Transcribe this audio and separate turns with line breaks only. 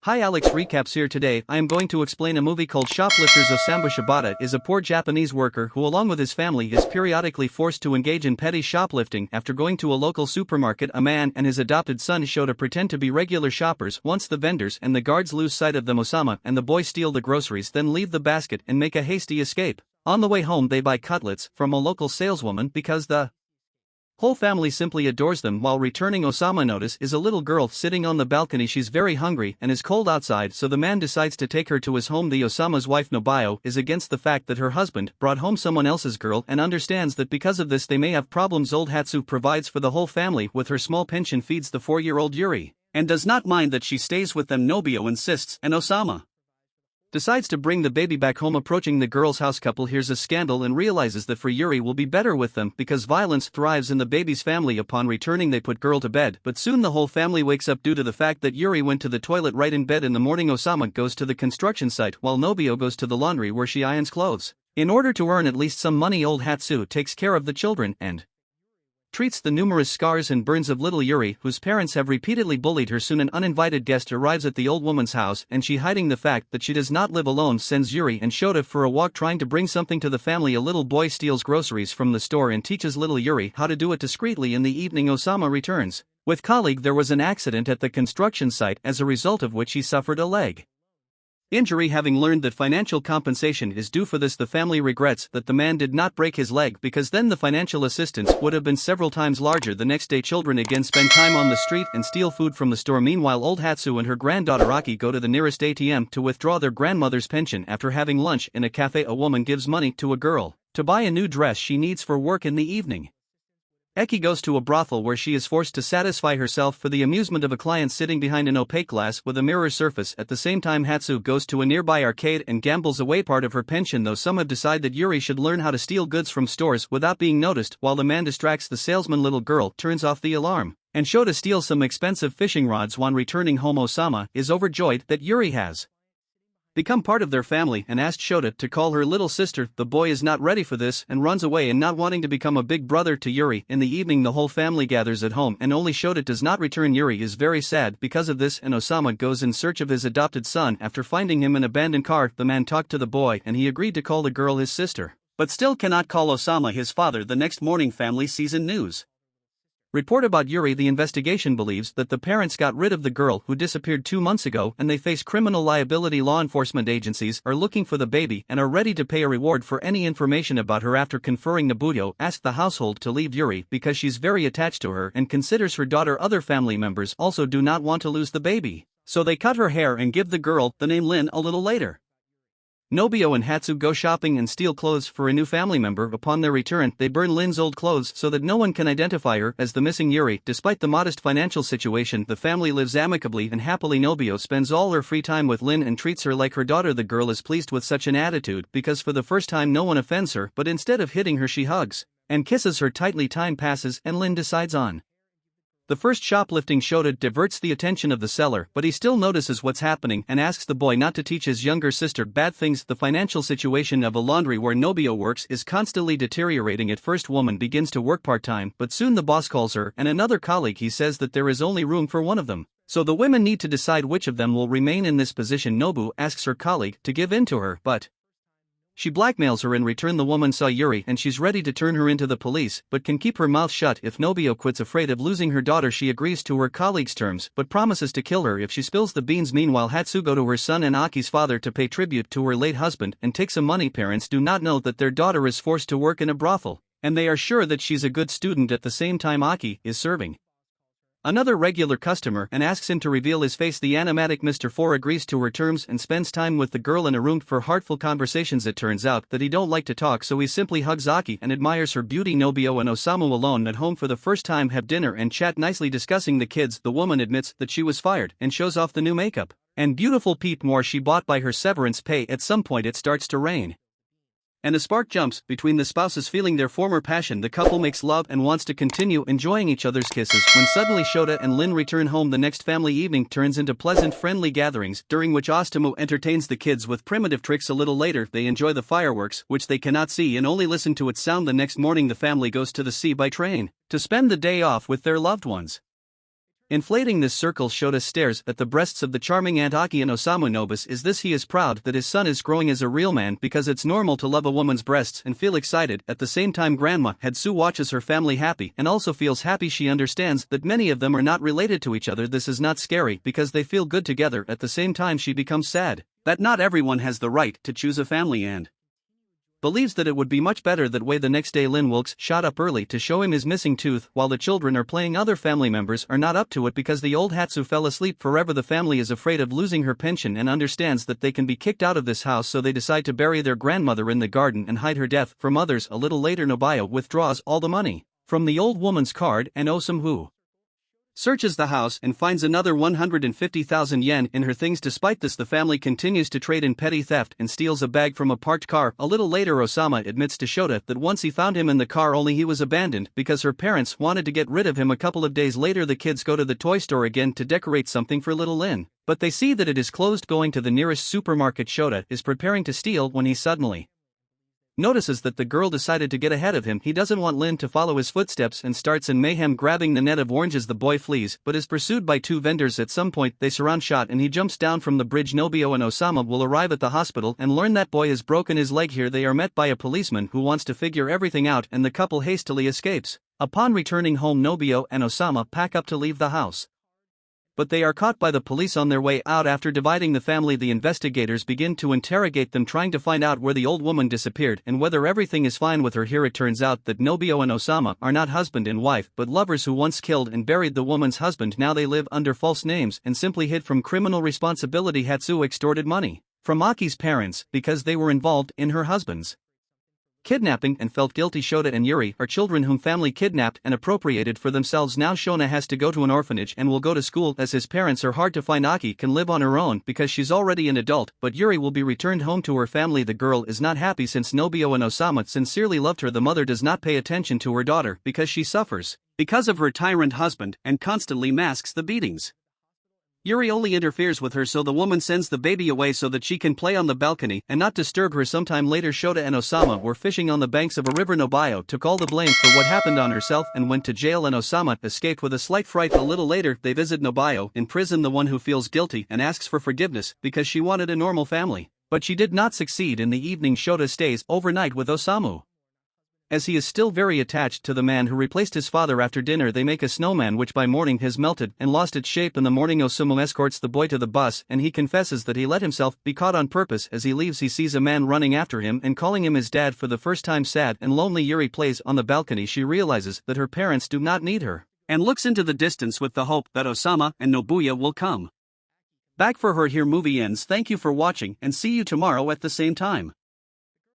Hi, Alex Recaps here. Today I am going to explain a movie called Shoplifters. Osamu Shibata is a poor Japanese worker who along with his family is periodically forced to engage in petty shoplifting. After going to a local supermarket, a man and his adopted son show to pretend to be regular shoppers. Once the vendors and the guards lose sight of them, Osamu and the boy steal the groceries, then leave the basket and make a hasty escape. On the way home they buy cutlets from a local saleswoman because the whole family simply adores them. While returning, Osamu notices is a little girl sitting on the balcony. She's very hungry and is cold outside, so the man decides to take her to his home. The Osamu's wife Nobio is against the fact that her husband brought home someone else's girl and understands that because of this they may have problems. Old Hatsu provides for the whole family with her small pension, feeds the 4-year-old Yuri, and does not mind that she stays with them. Nobio insists, and Osamu decides to bring the baby back home. Approaching the girl's house, couple hears a scandal and realizes that for Yuri will be better with them because violence thrives in the baby's family. Upon returning they put girl to bed, but soon the whole family wakes up due to the fact that Yuri went to the toilet right in bed. In the morning Osamu goes to the construction site while Nobio goes to the laundry where she irons clothes. In order to earn at least some money, old Hatsu takes care of the children and treats the numerous scars and burns of little Yuri, whose parents have repeatedly bullied her. Soon an uninvited guest arrives at the old woman's house, and she, hiding the fact that she does not live alone, sends Yuri and Shota for a walk trying to bring something to the family. A little boy steals groceries from the store and teaches little Yuri how to do it discreetly. In the evening Osamu returns with colleague. There was an accident at the construction site, as a result of which he suffered a leg injury. Having learned that financial compensation is due for this, the family regrets that the man did not break his leg, because then the financial assistance would have been several times larger. The next day children again spend time on the street and steal food from the store. Meanwhile, old Hatsu and her granddaughter Aki go to the nearest ATM to withdraw their grandmother's pension. After having lunch in a cafe, a woman gives money to a girl to buy a new dress she needs for work. In the evening Eki goes to a brothel where she is forced to satisfy herself for the amusement of a client sitting behind an opaque glass with a mirror surface. At the same time Hatsu goes to a nearby arcade and gambles away part of her pension, though some have decided that Yuri should learn how to steal goods from stores without being noticed. While the man distracts the salesman, little girl turns off the alarm and Shota steals some expensive fishing rods. When returning home Osamu is overjoyed that Yuri has become part of their family and asked Shota to call her little sister. The boy is not ready for this and runs away, and not wanting to become a big brother to Yuri. In the evening the whole family gathers at home and only Shota does not return. Yuri is very sad because of this, and Osamu goes in search of his adopted son. After finding him in an abandoned car, the man talked to the boy and he agreed to call the girl his sister, but still cannot call Osamu his father. The next morning family season news report about Yuri. The investigation believes that the parents got rid of the girl who disappeared 2 months ago and they face criminal liability. Law enforcement agencies are looking for the baby and are ready to pay a reward for any information about her. After conferring, Nobuyo asks the household to leave Yuri because she's very attached to her and considers her daughter. Other family members also do not want to lose the baby, so they cut her hair and give the girl the name Lin. A little later Nobio and Hatsu go shopping and steal clothes for a new family member. Upon their return, they burn Lin's old clothes so that no one can identify her as the missing Yuri. Despite the modest financial situation, the family lives amicably and happily. Nobio spends all her free time with Lin and treats her like her daughter. The girl is pleased with such an attitude because for the first time no one offends her, but instead of hitting her she hugs and kisses her tightly. Time passes and Lin decides on the first shoplifting. Shota diverts the attention of the seller, but he still notices what's happening and asks the boy not to teach his younger sister bad things. The financial situation of a laundry where Nobio works is constantly deteriorating. At first woman begins to work part-time, but soon the boss calls her and another colleague. He says that there is only room for one of them, so the women need to decide which of them will remain in this position. Nobu asks her colleague to give in to her, but she blackmails her in return. The woman saw Yuri and she's ready to turn her into the police, but can keep her mouth shut if Nobio quits. Afraid of losing her daughter, she agrees to her colleague's terms, but promises to kill her if she spills the beans. Meanwhile, Hatsu go to her son and Aki's father to pay tribute to her late husband and take some money. Parents do not know that their daughter is forced to work in a brothel, and they are sure that she's a good student. At the same time Aki is serving another regular customer and asks him to reveal his face. The animatic Mr. Four agrees to her terms and spends time with the girl in a room for heartful conversations. It turns out that he don't like to talk, so he simply hugs Aki and admires her beauty. Nobio and Osamu alone at home for the first time have dinner and chat nicely discussing the kids. The woman admits that she was fired and shows off the new makeup and beautiful Pete Moore she bought by her severance pay. At some point it starts to rain and a spark jumps between the spouses. Feeling their former passion, the couple makes love and wants to continue enjoying each other's kisses when suddenly Shota and Lin return home. The next family evening turns into pleasant friendly gatherings, during which Osamu entertains the kids with primitive tricks. A little later they enjoy the fireworks, which they cannot see and only listen to its sound. The next morning the family goes to the sea by train to spend the day off with their loved ones. Inflating this circle, Shota stares at the breasts of the charming Aunt Aki and Osamu. Nobis is this he is proud that his son is growing as a real man because it's normal to love a woman's breasts and feel excited. At the same time, Grandma Hatsu watches her family happy and also feels happy. She understands that many of them are not related to each other. This is not scary because they feel good together. At the same time, she becomes sad that not everyone has the right to choose a family and believes that it would be much better that way. The next day, Lin Wilkes shot up early to show him his missing tooth while the children are playing. Other family members are not up to it because the old Hatsu fell asleep forever. The family is afraid of losing her pension and understands that they can be kicked out of this house, so they decide to bury their grandmother in the garden and hide her death from others. A little later, Nobuyo withdraws all the money from the old woman's card, and Osamu searches the house and finds another 150,000 yen in her things. Despite this, the family continues to trade in petty theft and steals a bag from a parked car. A little later, Osama admits to Shota that once he found him in the car, only he was abandoned because her parents wanted to get rid of him. A couple of days later, the kids go to the toy store again to decorate something for little Lin, but they see that it is closed. Going to the nearest supermarket, Shota is preparing to steal when he suddenly notices that the girl decided to get ahead of him. He doesn't want Lin to follow his footsteps and starts in mayhem, grabbing the net of oranges. The boy flees but is pursued by two vendors. At some point they surround Shot and he jumps down from the bridge. Nobuyo and Osama will arrive at the hospital and learn that boy has broken his leg. Here they are met by a policeman who wants to figure everything out, and the couple hastily escapes. Upon returning home, Nobuyo and Osama pack up to leave the house, but they are caught by the police on their way out. After dividing the family, the investigators begin to interrogate them, trying to find out where the old woman disappeared and whether everything is fine with her. Here it turns out that Nobuyo and Osama are not husband and wife but lovers who once killed and buried the woman's husband. Now they live under false names and simply hid from criminal responsibility. Hatsu extorted money from Aki's parents because they were involved in her husband's kidnapping and felt guilty. Shota and Yuri are children whom family kidnapped and appropriated for themselves. Now Shona has to go to an orphanage and will go to school as his parents are hard to find. Aki can live on her own because she's already an adult, but Yuri will be returned home to her family. The girl is not happy since Nobuyo and Osama sincerely loved her. The mother does not pay attention to her daughter because she suffers because of her tyrant husband and constantly masks the beatings. Yuri only interferes with her, so the woman sends the baby away so that she can play on the balcony and not disturb her. Sometime later, Shota and Osama were fishing on the banks of a river. Nobuyo took all the blame for what happened on herself and went to jail, and Osama escaped with a slight fright. A little later, they visit Nobuyo in prison, the one who feels guilty and asks for forgiveness because she wanted a normal family, but she did not succeed. In the evening, Shota stays overnight with Osamu, as he is still very attached to the man who replaced his father. After dinner, they make a snowman which by morning has melted and lost its shape. In the morning, Osamu escorts the boy to the bus and he confesses that he let himself be caught on purpose. As he leaves, he sees a man running after him and calling him his dad. For the first time, sad and lonely, Yuri plays on the balcony. She realizes that her parents do not need her and looks into the distance with the hope that Osama and Nobuya will come back for her. Here movie ends. Thank you for watching and see you tomorrow at the same time.